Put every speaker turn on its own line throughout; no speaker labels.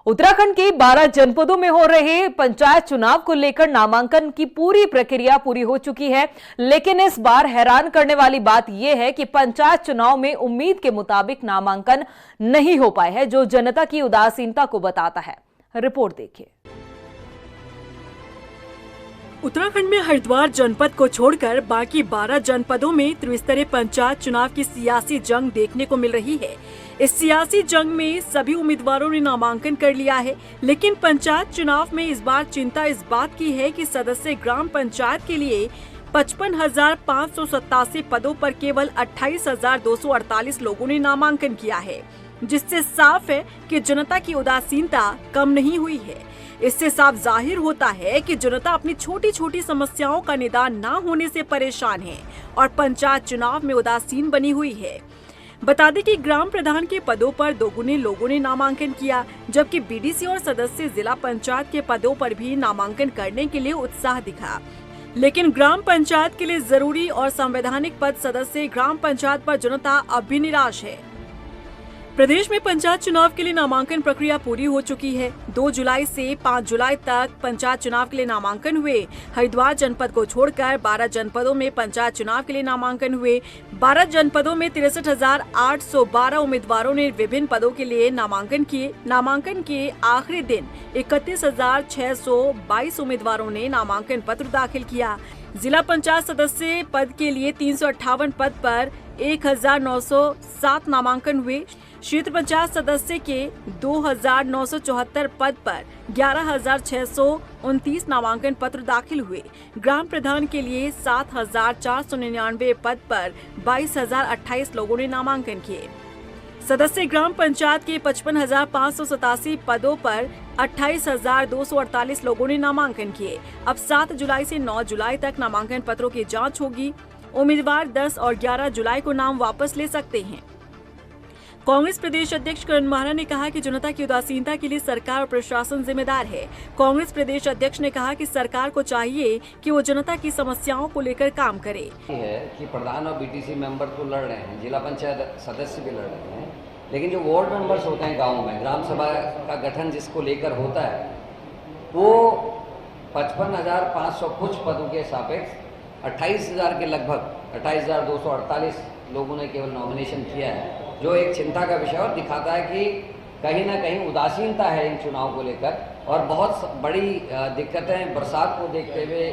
उत्तराखंड के 12 जनपदों में हो रहे पंचायत चुनाव को लेकर नामांकन की पूरी प्रक्रिया पूरी हो चुकी है, लेकिन इस बार हैरान करने वाली बात यह है कि पंचायत चुनाव में उम्मीद के मुताबिक नामांकन नहीं हो पाए हैं, जो जनता की उदासीनता को बताता है। रिपोर्ट देखिए।
उत्तराखंड में हरिद्वार जनपद को छोड़कर बाकी 12 जनपदों में त्रिस्तरीय पंचायत चुनाव की सियासी जंग देखने को मिल रही है। इस सियासी जंग में सभी उम्मीदवारों ने नामांकन कर लिया है, लेकिन पंचायत चुनाव में इस बार चिंता इस बात की है कि सदस्य ग्राम पंचायत के लिए 55,587 पदों पर केवल 28,248 लोगों ने नामांकन किया है, जिससे साफ है कि जनता की उदासीनता कम नहीं हुई है। इससे साफ जाहिर होता है कि जनता अपनी छोटी छोटी समस्याओं का निदान न होने से परेशान है और पंचायत चुनाव में उदासीन बनी हुई है। बता दें कि ग्राम प्रधान के पदों पर दोगुने लोगों ने नामांकन किया, जबकि बीडीसी और सदस्य जिला पंचायत के पदों पर भी नामांकन करने के लिए उत्साह दिखा। लेकिन ग्राम पंचायत के लिए जरूरी और संवैधानिक पद सदस्य ग्राम पंचायत पर जनता अब भी निराश है। प्रदेश में पंचायत चुनाव के लिए नामांकन प्रक्रिया पूरी हो चुकी है। 2 जुलाई से 5 जुलाई तक पंचायत चुनाव के लिए नामांकन हुए। हरिद्वार जनपद को छोड़कर 12 जनपदों में पंचायत चुनाव के लिए नामांकन हुए। 12 जनपदों में 63,812 उम्मीदवारों ने विभिन्न पदों के लिए नामांकन किए। नामांकन के आखिरी दिन 31,622 उम्मीदवारों ने नामांकन पत्र दाखिल किया। जिला पंचायत सदस्य पद के लिए 358 पद पर 1,907 नामांकन हुए। क्षेत्र पंचायत सदस्य के 2,974 पद पर 11,629 नामांकन पत्र दाखिल हुए। ग्राम प्रधान के लिए 7,499 पद पर 22,028 लोगों ने नामांकन किए। सदस्य ग्राम पंचायत के 55,587 पदों पर 28,248 लोगों ने नामांकन किए। अब 7 जुलाई से 9 जुलाई तक नामांकन पत्रों की जांच होगी। उम्मीदवार 10 और 11 जुलाई को नाम वापस ले सकते हैं। कांग्रेस प्रदेश अध्यक्ष करण माहरा ने कहा कि जनता की उदासीनता के लिए सरकार और प्रशासन जिम्मेदार है। कांग्रेस प्रदेश अध्यक्ष ने कहा कि सरकार को चाहिए कि वो जनता की समस्याओं को लेकर काम करे।
है कि प्रधान और बीटीसी मेंबर तो लड़ रहे हैं, जिला पंचायत सदस्य भी लड़ रहे हैं, लेकिन जो वार्ड मेंबर्स होते हैं गाँव में, ग्राम सभा का गठन जिसको लेकर होता है, वो 55,500 कुछ पदों के सापेक्ष 28,000 के लगभग 28,248 लोगों ने केवल नॉमिनेशन किया है, जो एक चिंता का विषय और दिखाता है कि कहीं ना कहीं उदासीनता है इन चुनाव को लेकर। और बहुत बड़ी दिक्कतें बरसात को देखते हुए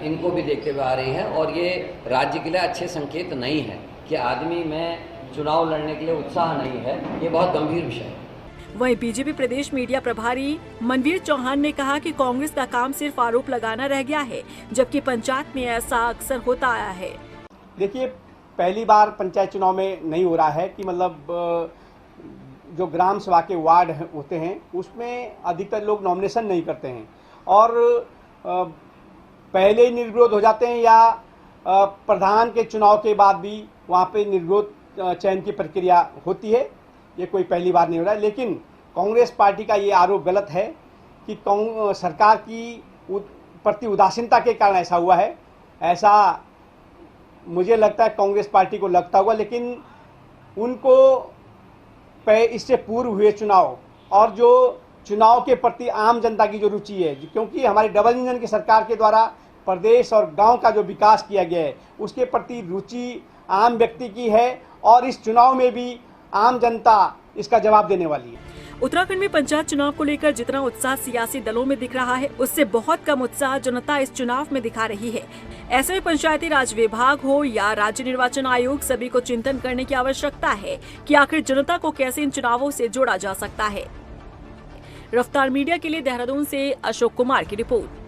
इनको भी देखते हुए आ रही हैं, और ये राज्य के लिए अच्छे संकेत नहीं है कि आदमी में चुनाव लड़ने के लिए उत्साह नहीं है। ये बहुत गंभीर विषय है।
वहीं बीजेपी प्रदेश मीडिया प्रभारी मनवीर चौहान ने कहा कि कांग्रेस का काम सिर्फ आरोप लगाना रह गया है, जबकि पंचायत में ऐसा अक्सर होता आया है।
देखिए, पहली बार पंचायत चुनाव में नहीं हो रहा है कि मतलब जो ग्राम सभा के वार्ड होते हैं उसमें अधिकतर लोग नॉमिनेशन नहीं करते हैं और पहले निर्विरोध हो जाते हैं, या प्रधान के चुनाव के बाद भी वहाँ पे निर्विरोध चयन की प्रक्रिया होती है। ये कोई पहली बार नहीं हो रहा है, लेकिन कांग्रेस पार्टी का ये आरोप गलत है कि सरकार की प्रति उदासीनता के कारण ऐसा हुआ है। ऐसा मुझे लगता है कांग्रेस पार्टी को लगता होगा, लेकिन उनको इससे पूर्व हुए चुनाव और जो चुनाव के प्रति आम जनता की जो रुचि है, क्योंकि हमारी डबल इंजन की सरकार के द्वारा प्रदेश और गांव का जो विकास किया गया है उसके प्रति रुचि आम व्यक्ति की है, और इस चुनाव में भी आम जनता इसका जवाब देने वाली है।
उत्तराखंड में पंचायत चुनाव को लेकर जितना उत्साह सियासी दलों में दिख रहा है, उससे बहुत कम उत्साह जनता इस चुनाव में दिखा रही है। ऐसे में पंचायती राज विभाग हो या राज्य निर्वाचन आयोग, सभी को चिंतन करने की आवश्यकता है कि आखिर जनता को कैसे इन चुनावों से जोड़ा जा सकता है। रफ्तार मीडिया के लिए देहरादून से अशोक कुमार की रिपोर्ट।